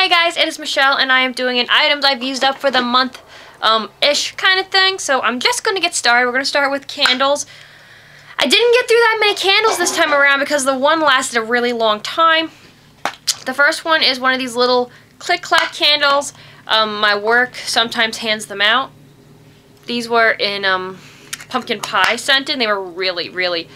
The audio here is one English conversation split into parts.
Hey guys, it is Michelle and I am doing an items I've used up for the month ish kind of thing. So I'm just going to get started. We're going to start with candles. I didn't get through that many candles this time around because the one lasted a really long time. The first one is one of these little click-clack candles. My work sometimes hands them out. These were in pumpkin pie scented. They were really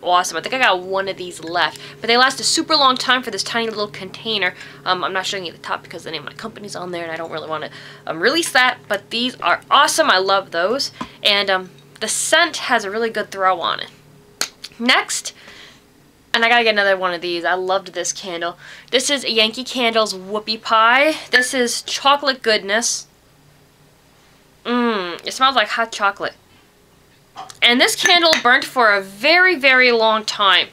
awesome. I think I got one of these left, but they last a super long time for this tiny little container. I'm not showing you the top because the name of my company's on there and I don't really want to release that, but these are awesome. I love those, and the scent has a really good throw on it. Next, and I gotta get another one of these. I loved this candle. This is Yankee Candle's Whoopie Pie. This is chocolate goodness. It smells like hot chocolate. And this candle burnt for a very long time.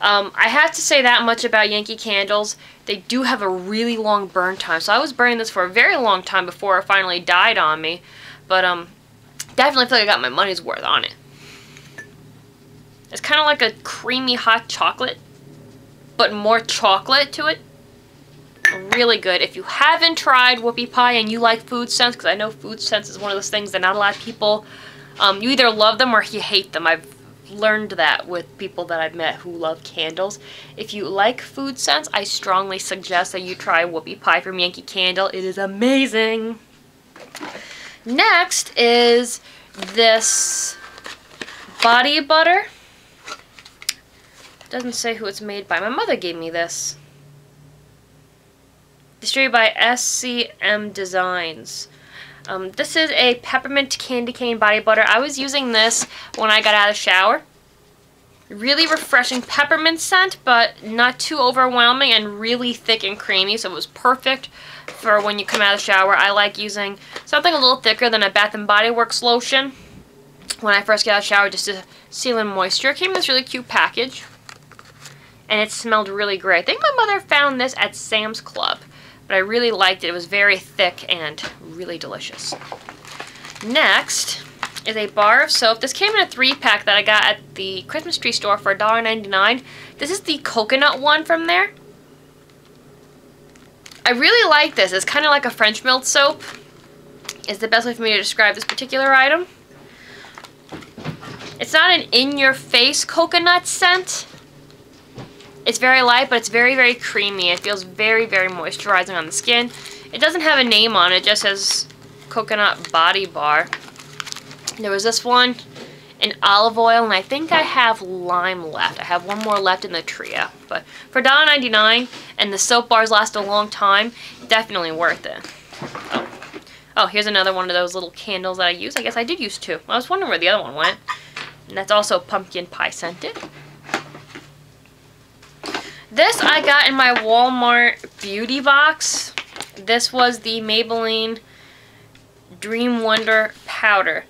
I have to say that much about Yankee Candles. They do have a really long burn time. So I was burning this for a very long time before it finally died on me. But definitely feel like I got my money's worth on it. It's kind of like a creamy hot chocolate, but more chocolate to it. Really good. If you haven't tried Whoopie Pie and you like food scents, because I know food scents is one of those things that not a lot of people, you either love them or you hate them. I've learned that with people that I've met who love candles. If you like food scents, I strongly suggest that you try Whoopie Pie from Yankee Candle. It is amazing. Next is this body butter. Doesn't say who it's made by. My mother gave me this. Distributed by SCM Designs. This is a peppermint candy cane body butter. I was using this when I got out of the shower. Really refreshing peppermint scent, but not too overwhelming, and really thick and creamy, so it was perfect for when you come out of the shower. I like using something a little thicker than a Bath & Body Works lotion when I first get out of the shower, just to seal in moisture. It came in this really cute package, and it smelled really great. I think my mother found this at Sam's Club. But I really liked it. It was very thick and really delicious. Next is a bar of soap. This came in a 3-pack that I got at the Christmas tree store for $1.99. This is the coconut one from there. I really like this. It's kind of like a French milled soap. Is the best way for me to describe this particular item. It's not an in-your-face coconut scent. It's very light, but it's very creamy. It feels very moisturizing on the skin. It doesn't have a name on it. It just says coconut body bar. There was this one in olive oil, and I think I have lime left. I have one more left in the trio. But for $1.99, and the soap bars last a long time, definitely worth it. Oh, here's another one of those little candles that I use. I guess I did use 2. I was wondering where the other one went. And that's also pumpkin pie scented. This I got in my Walmart beauty box. This was the Maybelline Dream Wonder powder.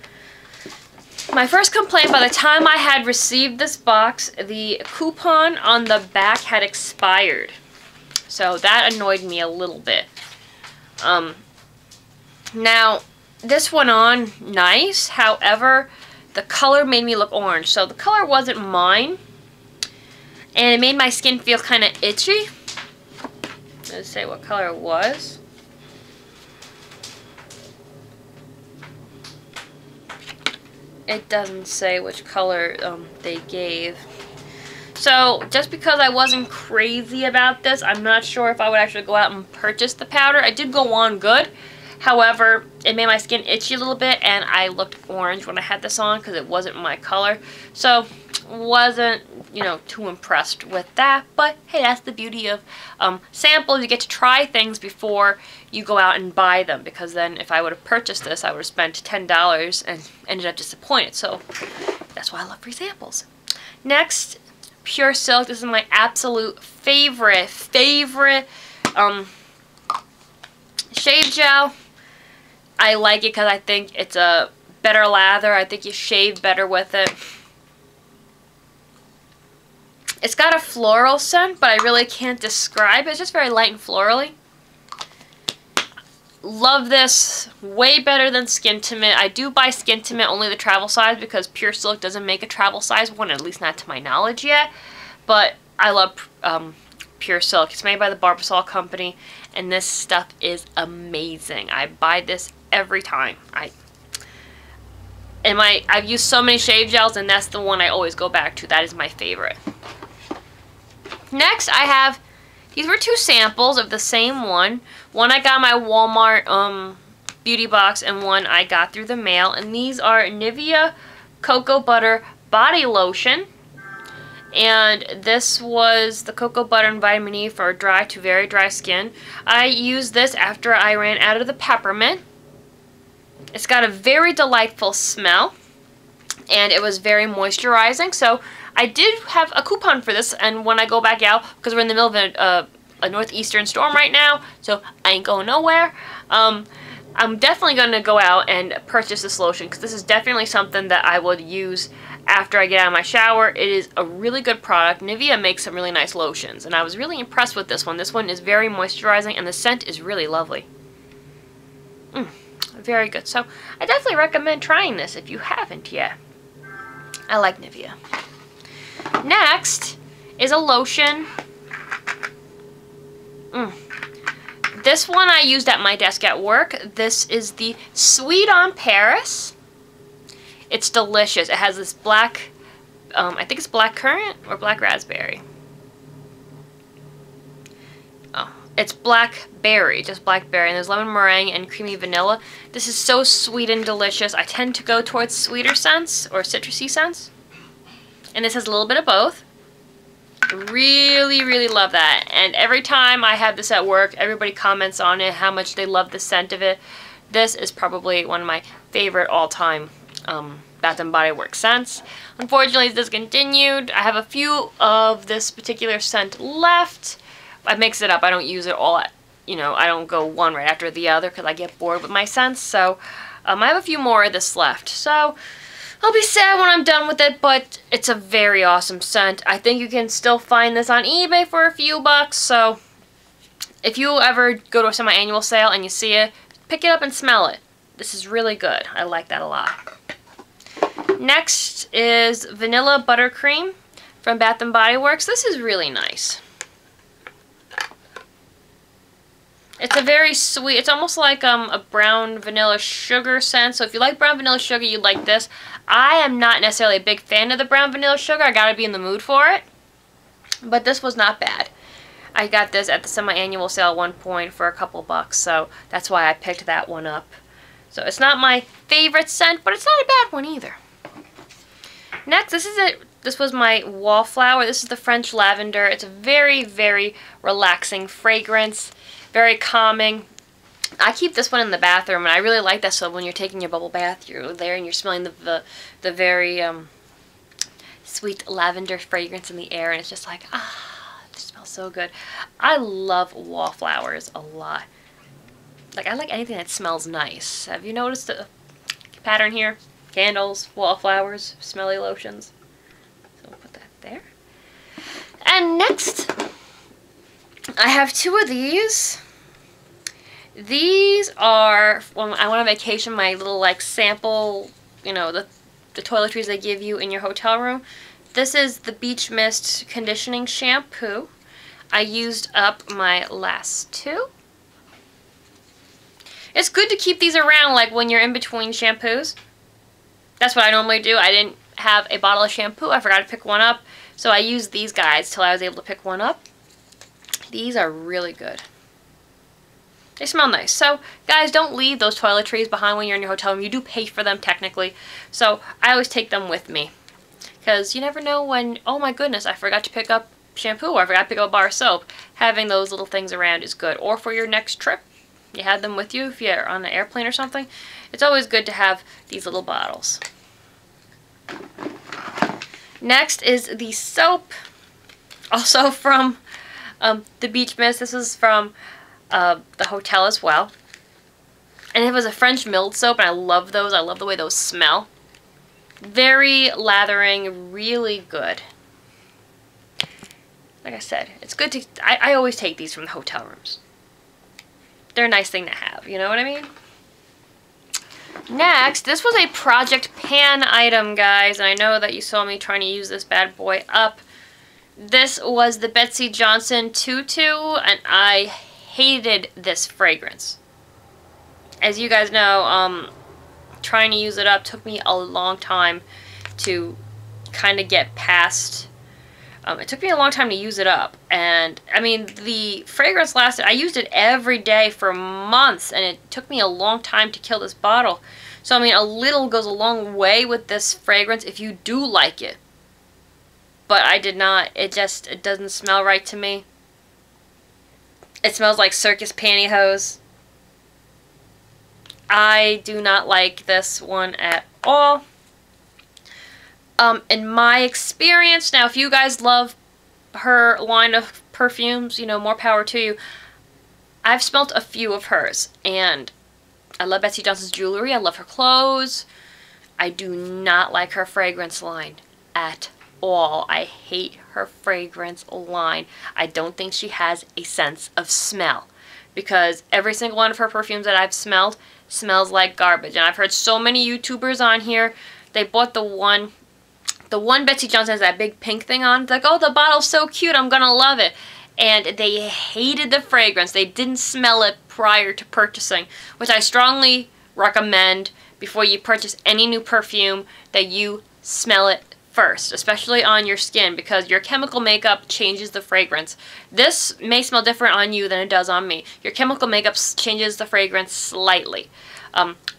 My first complaint, by the time I had received this box, the coupon on the back had expired. So that annoyed me a little bit. Now, this went on nice. However, the color made me look orange. So the color wasn't mine. And it made my skin feel kind of itchy. Let's say what color it was. It doesn't say which color they gave. So, just because I wasn't crazy about this, I'm not sure if I would actually go out and purchase the powder. It did go on good. However, it made my skin itchy a little bit, and I looked orange when I had this on because it wasn't my color. So, wasn't, you know, too impressed with that. But, hey, that's the beauty of samples. You get to try things before you go out and buy them. Because then, if I would have purchased this, I would have spent $10 and ended up disappointed. So, that's why I love free samples. Next, Pure Silk. This is my absolute favorite shave gel. I like it because I think it's a better lather. I think you shave better with it. It's got a floral scent, but I really can't describe it. It's just very light and florally. Love this. Way better than Skintimate. I do buy Skintimate only the travel size because Pure Silk doesn't make a travel size one, at least not to my knowledge yet. But I love Pure Silk. It's made by the Barbasol company, and this stuff is amazing. I buy this every time. I've used so many shave gels, and that's the one I always go back to. That is my favorite. Next, I have, these were 2 samples of the same one. One I got in my Walmart beauty box, and one I got through the mail. And these are Nivea Cocoa Butter Body Lotion. And this was the Cocoa Butter and Vitamin E for dry to very dry skin. I used this after I ran out of the peppermint. It's got a very delightful smell, and it was very moisturizing. So I did have a coupon for this, and when I go back out, because we're in the middle of a northeastern storm right now, so I ain't going nowhere, I'm definitely going to go out and purchase this lotion, because this is definitely something that I would use after I get out of my shower. It is a really good product. Nivea makes some really nice lotions, and I was really impressed with this one. This one is very moisturizing, and the scent is really lovely. Very good. So I definitely recommend trying this if you haven't yet. I like Nivea. Next is a lotion. This one I used at my desk at work. This is the Sweet on Paris. It's delicious. It has this black, I think it's black currant or black raspberry. Oh, it's blackberry, just blackberry. And there's lemon meringue and creamy vanilla. This is so sweet and delicious. I tend to go towards sweeter scents or citrusy scents. And this has a little bit of both. Really, really love that. And every time I have this at work, everybody comments on it, how much they love the scent of it. This is probably one of my favorite all-time Bath & Body Works scents. Unfortunately, it's discontinued. I have a few of this particular scent left. I mix it up. I don't use it all at, I don't go one right after the other because I get bored with my scents. So I have a few more of this left. So I'll be sad when I'm done with it, but it's a very awesome scent. I think you can still find this on eBay for a few bucks, so if you ever go to a semi-annual sale and you see it, pick it up and smell it. This is really good. I like that a lot. Next is Vanilla Buttercream from Bath & Body Works. This is really nice. It's a very sweet, it's almost like a brown vanilla sugar scent. So if you like brown vanilla sugar, you like this. I am not necessarily a big fan of the brown vanilla sugar. I gotta be in the mood for it. But this was not bad. I got this at the semi-annual sale at one point for a couple bucks. So that's why I picked that one up. So it's not my favorite scent, but it's not a bad one either. Next, this was my Wallflower. This is the French Lavender. It's a very, very relaxing fragrance. Very calming. I keep this one in the bathroom, and I really like that, so when you're taking your bubble bath, you're there and you're smelling the very sweet lavender fragrance in the air, and it's just like, it smells so good. I love Wallflowers a lot. Like, I like anything that smells nice. Have you noticed the pattern here? Candles, Wallflowers, smelly lotions. So we'll put that there. And next, I have 2 of these. These are, when I went on vacation, my little like sample, the toiletries they give you in your hotel room. This is the Beach Mist Conditioning Shampoo. I used up my last 2. It's good to keep these around like when you're in between shampoos. That's what I normally do. I didn't have a bottle of shampoo. I forgot to pick one up. So I used these guys till I was able to pick one up. These are really good. They smell nice. So, guys, don't leave those toiletries behind when you're in your hotel room. You do pay for them, technically. So, I always take them with me. Because you never know when, oh my goodness, I forgot to pick up shampoo or I forgot to pick up a bar of soap. Having those little things around is good. Or for your next trip, you have them with you if you're on an airplane or something. It's always good to have these little bottles. Next is the soap. Also from the Beach Mist. This is from the hotel as well. And it was a French milled soap, and I love those. I love the way those smell. Very lathering, really good. Like I said, it's good to... I always take these from the hotel rooms. They're a nice thing to have, you know what I mean? Next, this was a Project Pan item, guys, and I know that you saw me trying to use this bad boy up. This was the Betsey Johnson Tutu, and I hated this fragrance. As you guys know, trying to use it up took me a long time to kind of get past. It took me a long time to use it up, and I mean, the fragrance lasted, I used it every day for months, and it took me a long time to kill this bottle. So I mean, a little goes a long way with this fragrance if you do like it. But I did not. It doesn't smell right to me. It smells like circus pantyhose. I do not like this one at all. In my experience, now if you guys love her line of perfumes, you know, more power to you. I've smelt a few of hers, and I love Betsey Johnson's jewelry. I love her clothes. I do not like her fragrance line at all. I hate her fragrance line. I don't think she has a sense of smell, because every single one of her perfumes that I've smelled smells like garbage. And I've heard so many YouTubers on here, they bought the one Betsey Johnson has that big pink thing on. It's like, oh, the bottle's so cute, I'm gonna love it. And they hated the fragrance. They didn't smell it prior to purchasing, which I strongly recommend before you purchase any new perfume that you smell it first, especially on your skin, because your chemical makeup changes the fragrance. This may smell different on you than it does on me. Your chemical makeup changes the fragrance slightly.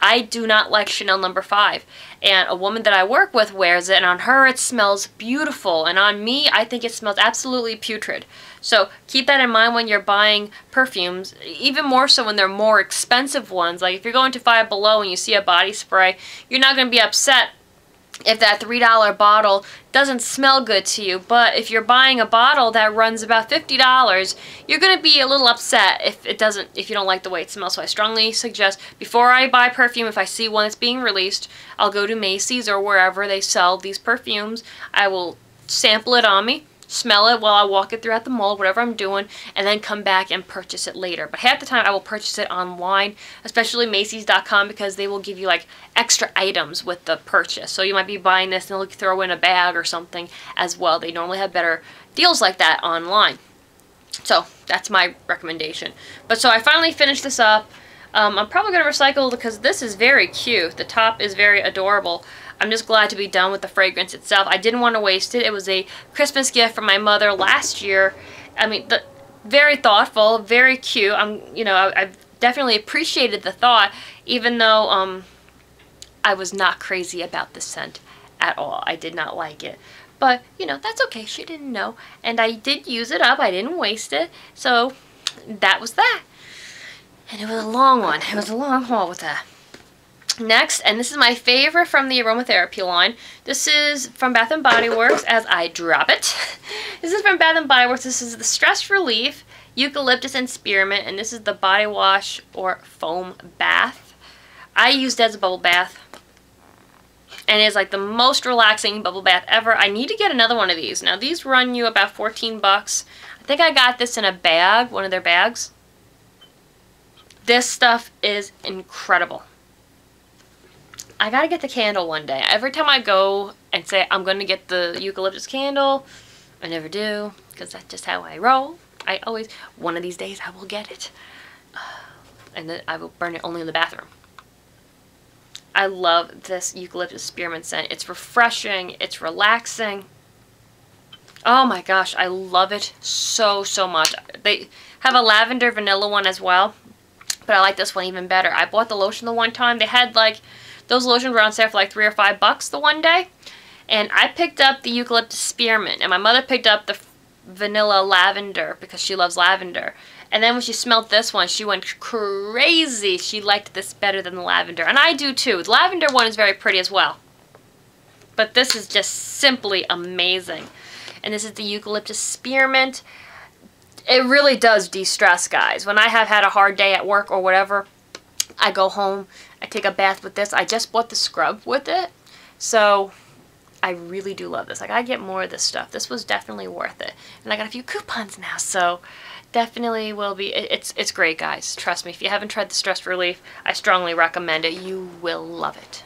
I do not like Chanel No. 5, and a woman that I work with wears it, and on her it smells beautiful, and on me I think it smells absolutely putrid. So keep that in mind when you're buying perfumes, even more so when they're more expensive ones. Like if you're going to Five Below and you see a body spray, you're not going to be upset if that $3 bottle doesn't smell good to you. But if you're buying a bottle that runs about $50, you're going to be a little upset if you don't like the way it smells. So I strongly suggest, before I buy perfume, if I see one that's being released, I'll go to Macy's or wherever they sell these perfumes. I will sample it on me, smell it while I walk it throughout the mall, whatever I'm doing, and then come back and purchase it later. But half the time I will purchase it online, especially Macy's.com, because they will give you like extra items with the purchase. So you might be buying this and they'll throw in a bag or something as well. They normally have better deals like that online. So that's my recommendation. But so I finally finished this up. I'm probably going to recycle because this is very cute. The top is very adorable. I'm just glad to be done with the fragrance itself. I didn't want to waste it. It was a Christmas gift from my mother last year. I mean, very thoughtful, very cute. I've definitely appreciated the thought, even though I was not crazy about the scent at all. I did not like it. But, you know, that's okay. She didn't know. And I did use it up. I didn't waste it. So that was that. And it was a long one. It was a long haul with that. Next, and this is my favorite from the aromatherapy line. This is from Bath & Body Works, as I drop it. This is from Bath & Body Works. This is the Stress Relief Eucalyptus and Spearmint, and this is the body wash or foam bath. I used it as a bubble bath, and it's like the most relaxing bubble bath ever. I need to get another one of these. Now, these run you about 14 bucks. I think I got this in a bag, one of their bags. This stuff is incredible. I gotta get the candle one day. Every time I go and say I'm gonna get the eucalyptus candle, I never do, because that's just how I roll. I always, one of these days I will get it. And then I will burn it only in the bathroom. I love this eucalyptus spearmint scent. It's refreshing, it's relaxing. Oh my gosh, I love it so, so much. They have a lavender vanilla one as well, but I like this one even better. I bought the lotion the one time. They had like, those lotions were on sale for like $3 or $5 the one day. And I picked up the eucalyptus spearmint, and my mother picked up the vanilla lavender because she loves lavender. And then when she smelled this one, she went crazy. She liked this better than the lavender. And I do too. The lavender one is very pretty as well. But this is just simply amazing. And this is the eucalyptus spearmint. It really does de-stress, guys. When I have had a hard day at work or whatever, I go home, I take a bath with this. I just bought the scrub with it. So I really do love this. Like, I get more of this stuff. This was definitely worth it. And I got a few coupons now, so definitely will be. It's great, guys. Trust me. If you haven't tried the Stress Relief, I strongly recommend it. You will love it.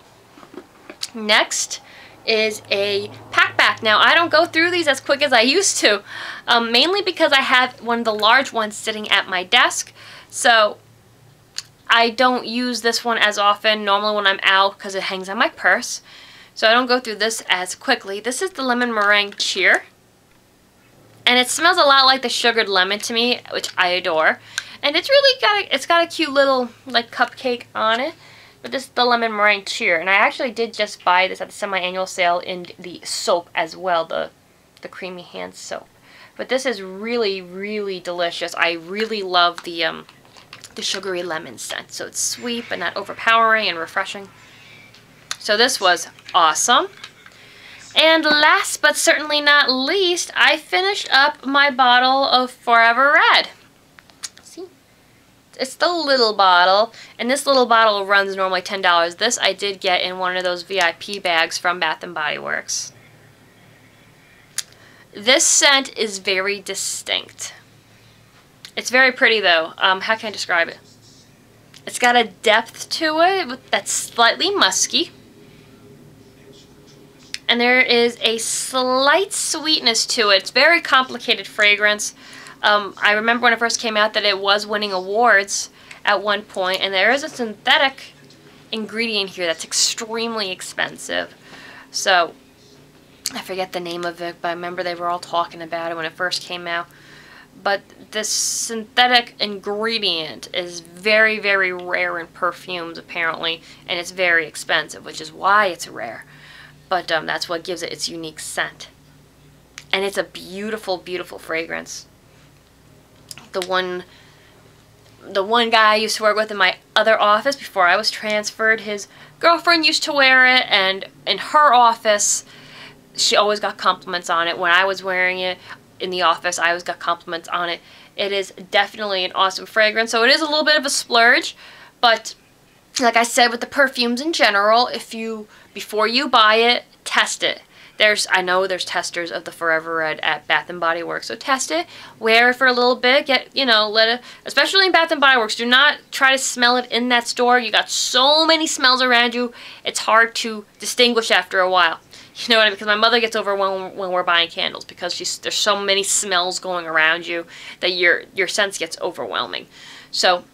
Next is a pack back. Now, I don't go through these as quick as I used to, mainly because I have one of the large ones sitting at my desk. So I don't use this one as often normally when I'm out because it hangs on my purse. So I don't go through this as quickly. This is the lemon meringue cheer. And it smells a lot like the sugared lemon to me, which I adore. And it's really got a cute little like cupcake on it. But this is the lemon meringue cheer. And I actually did just buy this at the semi-annual sale in the soap as well, the Creamy Hands soap. But this is really, really delicious. I really love the sugary lemon scent. So it's sweet but not overpowering and refreshing. So this was awesome. And last but certainly not least, I finished up my bottle of Forever Red. See? It's the little bottle, and this little bottle runs normally $10. This I did get in one of those VIP bags from Bath & Body Works. This scent is very distinct. It's very pretty though. How can I describe it? It's got a depth to it that's slightly musky. And there is a slight sweetness to it. It's very complicated fragrance. I remember when it first came out that it was winning awards at one point, and there is a synthetic ingredient here that's extremely expensive. So, I forget the name of it, but I remember they were all talking about it when it first came out. But this synthetic ingredient is very, very rare in perfumes, apparently, and it's very expensive, which is why it's rare. But that's what gives it its unique scent. And it's a beautiful, beautiful fragrance. The one guy I used to work with in my other office before I was transferred, his girlfriend used to wear it, and in her office, she always got compliments on it. When I was wearing it in the office, I always got compliments on it. It is definitely an awesome fragrance. So it is a little bit of a splurge, but like I said with the perfumes in general, before you buy it, test it. I know there's testers of the Forever Red at Bath & Body Works, so test it, wear it for a little bit, especially in Bath & Body Works, do not try to smell it in that store. You got so many smells around you, it's hard to distinguish after a while. You know what I mean? Because my mother gets overwhelmed when we're buying candles because there's so many smells going around you that your sense gets overwhelming. So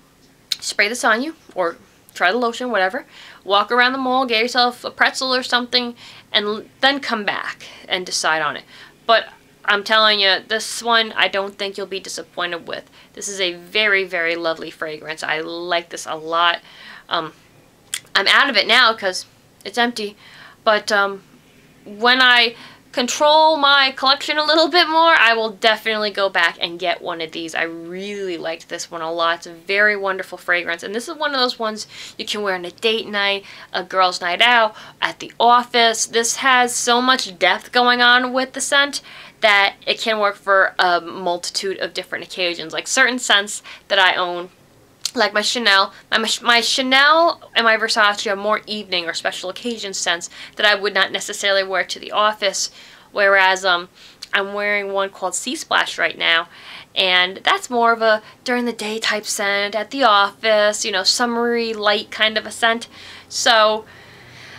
spray this on you, or try the lotion, whatever. Walk around the mall, get yourself a pretzel or something, and then come back and decide on it. But I'm telling you, this one I don't think you'll be disappointed with. This is a very, very lovely fragrance. I like this a lot. I'm out of it now because it's empty. But when I control my collection a little bit more, I will definitely go back and get one of these. I really liked this one a lot. It's a very wonderful fragrance, and this is one of those ones you can wear on a date night, a girl's night out, at the office. This has so much depth going on with the scent that it can work for a multitude of different occasions. Like certain scents that I own, like my Chanel, my Chanel and my Versace are more evening or special occasion scents that I would not necessarily wear to the office, whereas I'm wearing one called Sea Splash right now, and that's more of a during the day type scent at the office, summery light kind of a scent. So,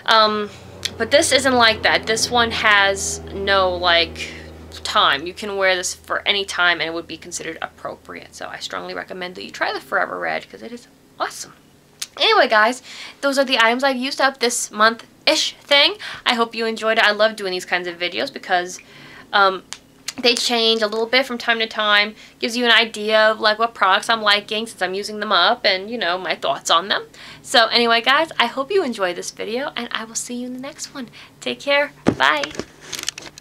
but this isn't like that. This one has no time. You can wear this for any time and it would be considered appropriate. So I strongly recommend that you try the Forever Red because it is awesome. Anyway, guys, those are the items I've used up this month-ish thing. I hope you enjoyed it. I love doing these kinds of videos because they change a little bit from time to time. Gives you an idea of what products I'm liking since I'm using them up, and my thoughts on them. So anyway, guys, I hope you enjoyed this video and I will see you in the next one. Take care. Bye.